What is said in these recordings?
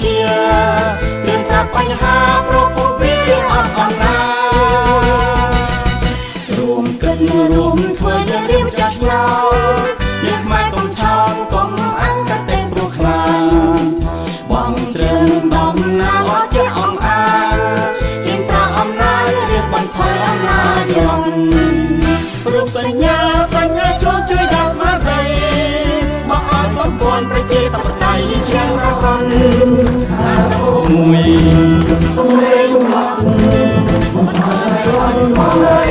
ជាเรื่องปรับปัญหาเพราะพวกวิทยาออนไลน์รวมกันรวมធ្វើយើងរៀបចាស់ឆ្នោតយើងខ្មែរកុំឆោតកុំអង្គតែព្រោះខ្លាចបងជ្រើដំណាងអត់ចេះអំអាងហ៊ានប្រើអំណាចរៀបបន្ថយអំណាចយន់រូបសញ្ញាចូលជួយដល់ស្មារតីមកឲ្យសម្ព័ន្ធប្រជាធិបតេយ្យជាងរហ័នមួយសម្លេងជំនន់មកឲ្យរត់មកเลย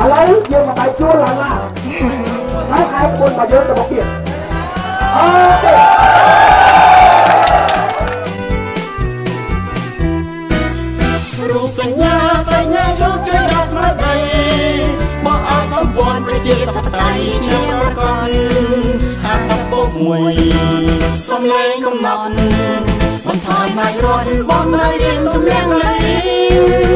อะไรយើងមកដៃជួលឡើងណាហើយឯងពួនមកយើងទៅមកទៀតអូខេរូបសញ្ញាចូលជួយដល់ស្មារតីមកឲ្យសម្ព័ន្ធប្រជាធិបតេយ្យជាប្រកាន់50បូក1សំឡេងកំណត់បន្ថយផ្នែករត់បងនៅរៀនទំនាក់លេង